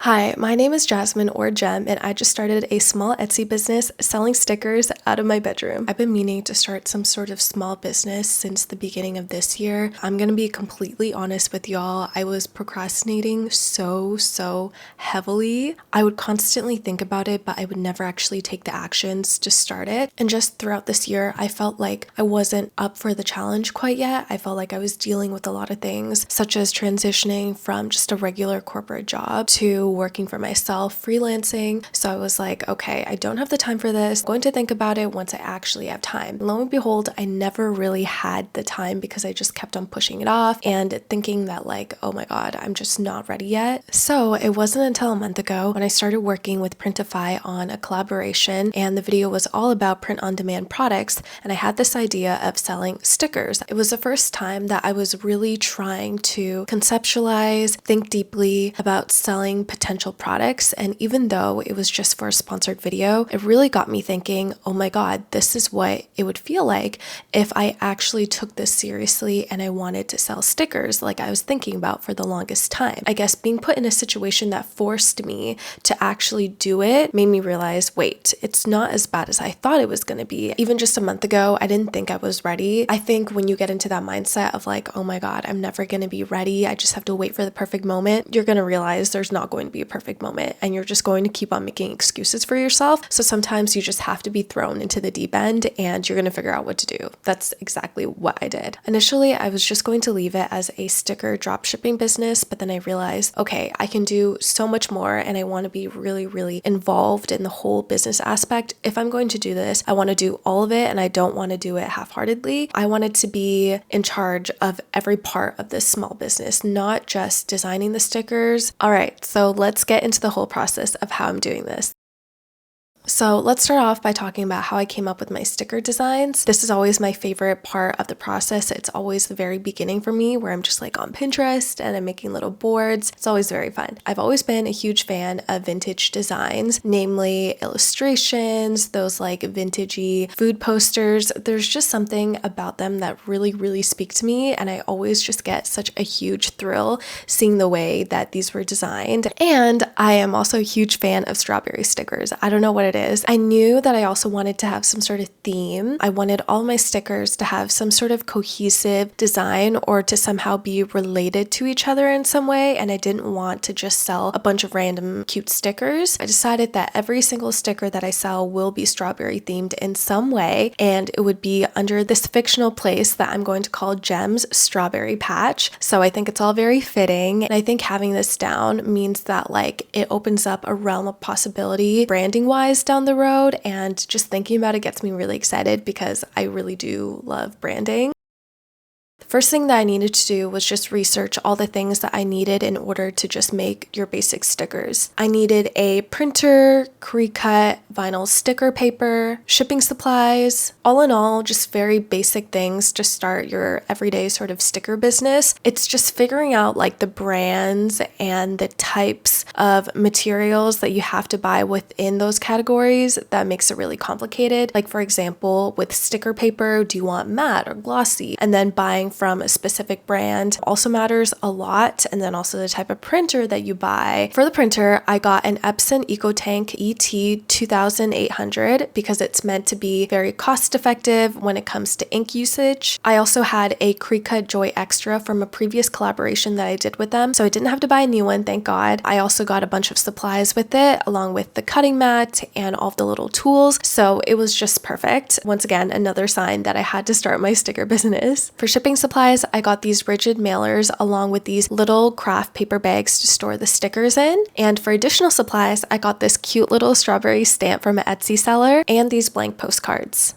Hi, my name is Jasmine or Jem, and I just started a small Etsy business selling stickers out of my bedroom. I've been meaning to start some sort of small business since the beginning of this year. I'm gonna be completely honest with y'all. I was procrastinating so heavily. I would constantly think about it, but I would never actually take the actions to start it. And just throughout this year, I felt like I wasn't up for the challenge quite yet. I felt like I was dealing with a lot of things, such as transitioning from just a regular corporate job to working for myself, freelancing. So I was like, okay, I don't have the time for this. I'm going to think about it once I actually have time. Lo and behold, I never really had the time because I just kept on pushing it off and thinking that like, oh my God, I'm just not ready yet. So it wasn't until a month ago when I started working with Printify on a collaboration, and the video was all about print-on-demand products, and I had this idea of selling stickers. It was the first time that I was really trying to conceptualize, think deeply about selling potential products, and even though it was just for a sponsored video, it really got me thinking, oh my God, this is what it would feel like if I actually took this seriously and I wanted to sell stickers like I was thinking about for the longest time. I guess being put in a situation that forced me to actually do it made me realize, wait, it's not as bad as I thought it was going to be. Even just a month ago, I didn't think I was ready. I think when you get into that mindset of like, oh my God, I'm never going to be ready, I just have to wait for the perfect moment, you're going to realize there's not going to be a perfect moment, and you're just going to keep on making excuses for yourself. So sometimes you just have to be thrown into the deep end and you're going to figure out what to do. That's exactly what I did. Initially, I was just going to leave it as a sticker dropshipping business, but then I realized, okay, I can do so much more and I want to be really involved in the whole business aspect. If I'm going to do this, I want to do all of it and I don't want to do it half-heartedly. I wanted to be in charge of every part of this small business, not just designing the stickers. All right, so let's get into the whole process of how I'm doing this. So let's start off by talking about how I came up with my sticker designs. This is always my favorite part of the process. It's always the very beginning for me where I'm just like on Pinterest and I'm making little boards. It's always very fun. I've always been a huge fan of vintage designs, namely illustrations, those like vintagey food posters. There's just something about them that really speak to me, and I always just get such a huge thrill seeing the way that these were designed. And I am also a huge fan of strawberry stickers. I don't know what it is. I knew that I also wanted to have some sort of theme. I wanted all my stickers to have some sort of cohesive design or to somehow be related to each other in some way, and I didn't want to just sell a bunch of random cute stickers. I decided that every single sticker that I sell will be strawberry themed in some way, and it would be under this fictional place that I'm going to call Jem's Strawberry Patch. So I think it's all very fitting, and I think having this down means that like it opens up a realm of possibility branding wise down the road, and just thinking about it gets me really excited because I really do love branding. First thing that I needed to do was just research all the things that I needed in order to just make your basic stickers. I needed a printer, Cricut, vinyl sticker paper, shipping supplies, all in all, just very basic things to start your everyday sort of sticker business. It's just figuring out like the brands and the types of materials that you have to buy within those categories that makes it really complicated. Like for example, with sticker paper, do you want matte or glossy? And then buying from a specific brand also matters a lot, and then also the type of printer that you buy. For the printer, I got an Epson EcoTank ET 2800 because it's meant to be very cost effective when it comes to ink usage. I also had a Cricut Joy Extra from a previous collaboration that I did with them, so I didn't have to buy a new one, thank God. I also got a bunch of supplies with it, along with the cutting mat and all of the little tools, so it was just perfect. Once again, another sign that I had to start my sticker business. For shipping supplies, I got these rigid mailers along with these little craft paper bags to store the stickers in. And for additional supplies, I got this cute little strawberry stamp from an Etsy seller and these blank postcards.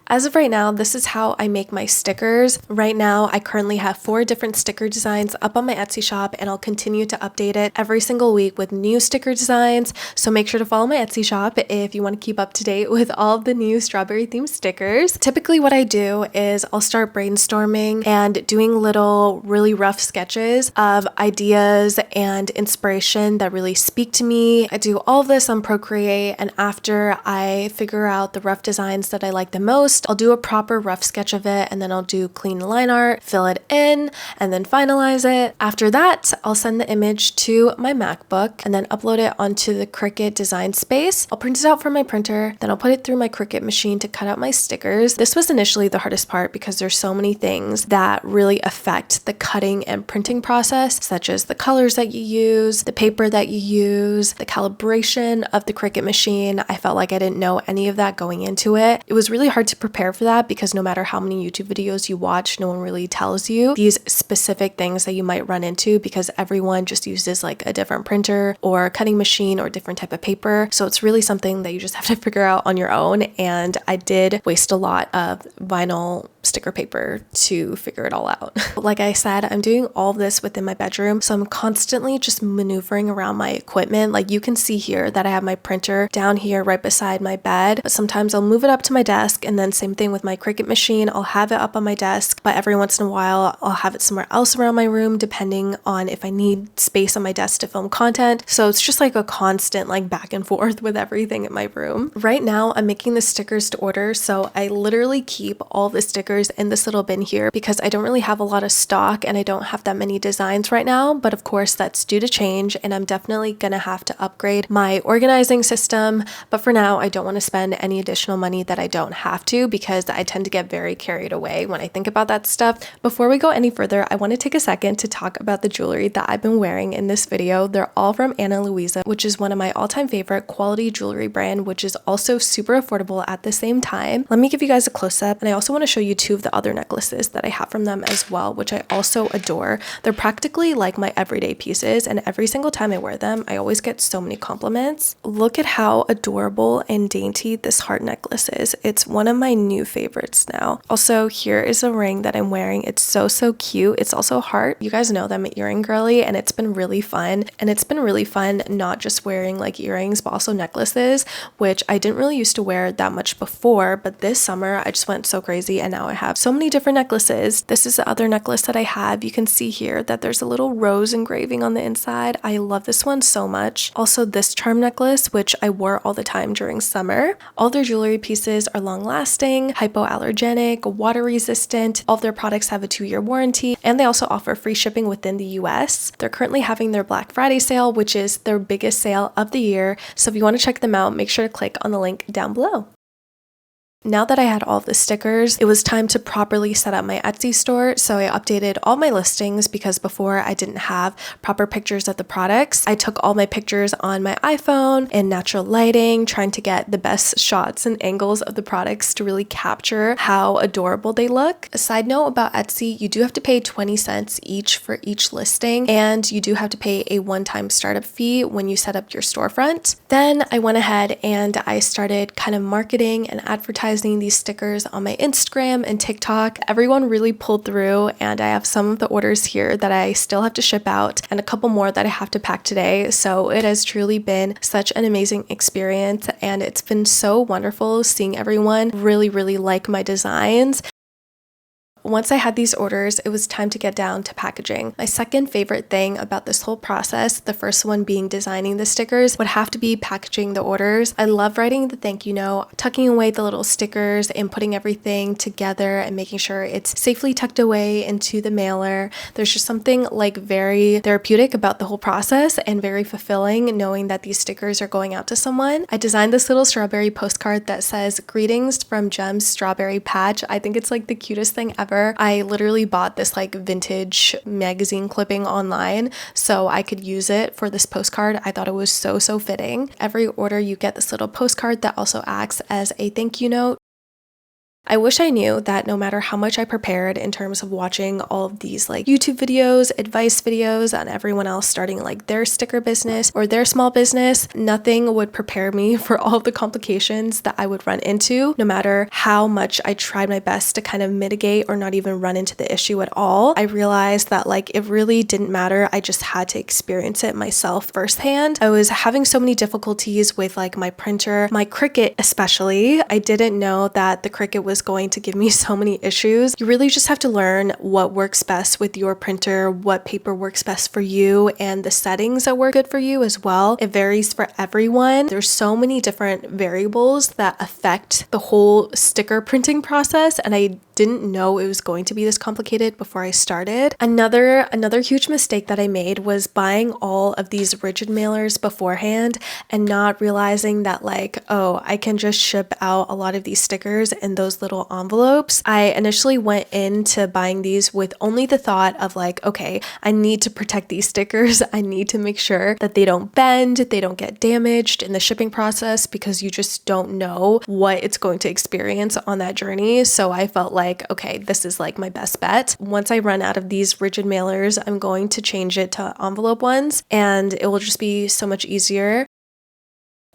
As of right now, this is how I make my stickers. Right now, I currently have 4 different sticker designs up on my Etsy shop, and I'll continue to update it every single week with new sticker designs. So make sure to follow my Etsy shop if you want to keep up to date with all of the new strawberry themed stickers. Typically what I do is I'll start brainstorming and doing little really rough sketches of ideas and inspiration that really speak to me. I do all of this on Procreate, and after I figure out the rough designs that I like the most, post, I'll do a proper rough sketch of it, and then I'll do clean line art, fill it in, and then finalize it. After that, I'll send the image to my MacBook and then upload it onto the Cricut Design Space. I'll print it out from my printer, then I'll put it through my Cricut machine to cut out my stickers. This was initially the hardest part because there's so many things that really affect the cutting and printing process, such as the colors that you use, the paper that you use, the calibration of the Cricut machine. I felt like I didn't know any of that going into it. It was really hard to prepare for that because no matter how many YouTube videos you watch, no one really tells you these specific things that you might run into because everyone just uses like a different printer or cutting machine or different type of paper. So it's really something that you just have to figure out on your own. And I did waste a lot of vinyl sticker paper to figure it all out. Like I said, I'm doing all of this within my bedroom, so I'm constantly just maneuvering around my equipment. Like you can see here that I have my printer down here right beside my bed, but sometimes I'll move it up to my desk, and then same thing with my Cricut machine. I'll have it up on my desk, but every once in a while I'll have it somewhere else around my room depending on if I need space on my desk to film content. So it's just like a constant like back and forth with everything in my room. Right now I'm making the stickers to order, so I literally keep all the stickers in this little bin here because I don't really have a lot of stock and I don't have that many designs right now, but of course that's due to change and I'm definitely gonna have to upgrade my organizing system. But for now, I don't want to spend any additional money that I don't have to because I tend to get very carried away when I think about that stuff. Before we go any further, I want to take a second to talk about the jewelry that I've been wearing in this video. They're all from Ana Luisa, which is one of my all-time favorite quality jewelry brand, which is also super affordable at the same time. Let me give you guys a close-up, and I also want to show you two of the other necklaces that I have from them as well, which I also adore. They're practically like my everyday pieces, and every single time I wear them, I always get so many compliments. Look at how adorable and dainty this heart necklace is. It's one of my new favorites now. Also, here is a ring that I'm wearing. It's so cute. It's also heart. You guys know that I'm an earring girly, and it's been really fun. And it's been really fun not just wearing like earrings, but also necklaces, which I didn't really used to wear that much before, but this summer I just went so crazy and now I have so many different necklaces. This is the other necklace that I have. You can see here that there's a little rose engraving on the inside. I love this one so much. Also this charm necklace, which I wore all the time during summer. All their jewelry pieces are long lasting, hypoallergenic, water resistant. All of their products have a 2-year warranty, and they also offer free shipping within the US. They're currently having their Black Friday sale, which is their biggest sale of the year. So if you want to check them out, make sure to click on the link down below. Now that I had all of the stickers, it was time to properly set up my Etsy store, so I updated all my listings because before I didn't have proper pictures of the products. I took all my pictures on my iPhone in natural lighting, trying to get the best shots and angles of the products to really capture how adorable they look. A side note about Etsy, you do have to pay 20 cents each for each listing, and you do have to pay a one-time startup fee when you set up your storefront. Then I went ahead and I started kind of marketing and advertising these stickers on my Instagram and TikTok. Everyone really pulled through, and I have some of the orders here that I still have to ship out and a couple more that I have to pack today. So it has truly been such an amazing experience, and it's been so wonderful seeing everyone really like my designs. Once I had these orders, it was time to get down to packaging. My second favorite thing about this whole process, the first one being designing the stickers, would have to be packaging the orders. I love writing the thank you note, tucking away the little stickers and putting everything together and making sure it's safely tucked away into the mailer. There's just something like very therapeutic about the whole process and very fulfilling knowing that these stickers are going out to someone. I designed this little strawberry postcard that says, "Greetings from Gem's Strawberry Patch." I think it's like the cutest thing ever. I literally bought this like vintage magazine clipping online so I could use it for this postcard. I thought it was so fitting. Every order you get this little postcard that also acts as a thank you note. I wish I knew that no matter how much I prepared in terms of watching all of these like YouTube videos, advice videos on everyone else starting like their sticker business or their small business, nothing would prepare me for all of the complications that I would run into, no matter how much I tried my best to kind of mitigate or not even run into the issue at all. I realized that like it really didn't matter. I just had to experience it myself firsthand. I was having so many difficulties with like my printer, my Cricut especially. I didn't know that the Cricut was was going to give me so many issues. You really just have to learn what works best with your printer, what paper works best for you, and the settings that work good for you as well. It varies for everyone. There's so many different variables that affect the whole sticker printing process, and I didn't know it was going to be this complicated before I started. Another huge mistake that I made was buying all of these rigid mailers beforehand and not realizing that like, oh, I can just ship out a lot of these stickers in those little envelopes. I initially went into buying these with only the thought of like, okay, I need to protect these stickers. I need to make sure that they don't bend, they don't get damaged in the shipping process, because you just don't know what it's going to experience on that journey. So I felt like, okay, this is like my best bet. Once I run out of these rigid mailers, I'm going to change it to envelope ones, and it will just be so much easier.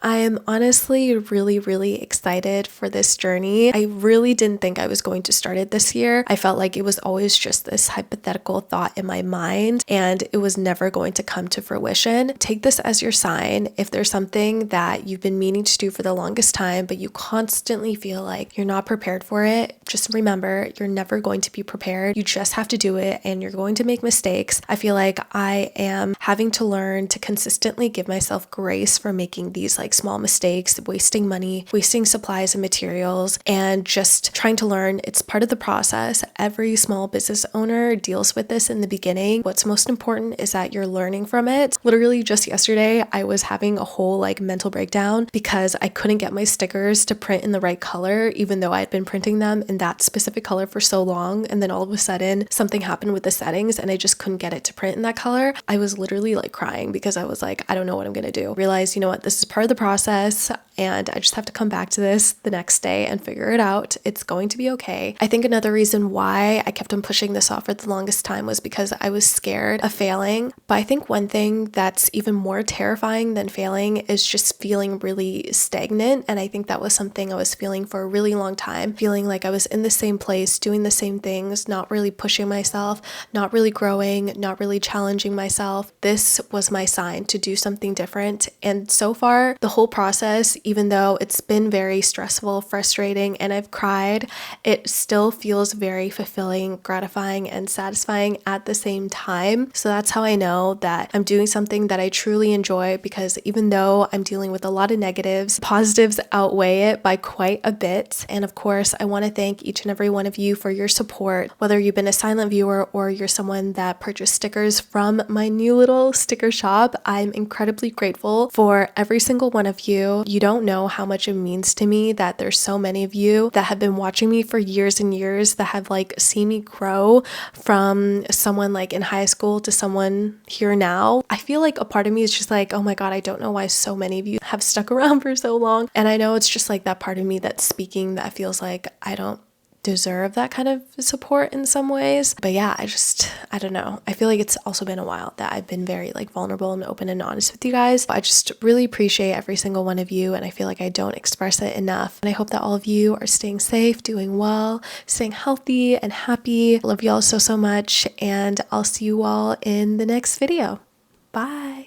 I am honestly really excited for this journey. I really didn't think I was going to start it this year. I felt like it was always just this hypothetical thought in my mind and it was never going to come to fruition. Take this as your sign. If there's something that you've been meaning to do for the longest time, but you constantly feel like you're not prepared for it, just remember, you're never going to be prepared. You just have to do it and you're going to make mistakes. I feel like I am having to learn to consistently give myself grace for making these like small mistakes, wasting money, wasting supplies and materials, and just trying to learn. It's part of the process. Every small business owner deals with this in the beginning. What's most important is that you're learning from it. Literally just yesterday, I was having a whole like mental breakdown because I couldn't get my stickers to print in the right color, even though I had been printing them in that specific color for so long. And then all of a sudden something happened with the settings and I just couldn't get it to print in that color. I was literally like crying because I was like, I don't know what I'm going to do. Realize, you know what, this is part of the process and I just have to come back to this the next day and figure it out. It's going to be okay. I think another reason why I kept on pushing this off for the longest time was because I was scared of failing. But I think one thing that's even more terrifying than failing is just feeling really stagnant. And I think that was something I was feeling for a really long time, feeling like I was in the same place, doing the same things, not really pushing myself, not really growing, not really challenging myself. This was my sign to do something different. And so far, the whole process, even though it's been very stressful, frustrating, and I've cried, it still feels very fulfilling, gratifying, and satisfying at the same time. So that's how I know that I'm doing something that I truly enjoy, because even though I'm dealing with a lot of negatives, positives outweigh it by quite a bit. And of course, I want to thank each and every one of you for your support, whether you've been a silent viewer or you're someone that purchased stickers from my new little sticker shop. I'm incredibly grateful for every single one of you. You don't know how much it means to me that there's so many of you that have been watching me for years and years, that have like seen me grow from someone like in high school to someone here now. I feel like a part of me is just like, oh my God, I don't know why so many of you have stuck around for so long. And I know it's just like that part of me that's speaking that feels like I don't deserve that kind of support in some ways. But yeah, I don't know. I feel like it's also been a while that I've been very like vulnerable and open and honest with you guys. I just really appreciate every single one of you, and I feel like I don't express it enough. And I hope that all of you are staying safe, doing well, staying healthy and happy. I love you all so much, and I'll see you all in the next video. Bye.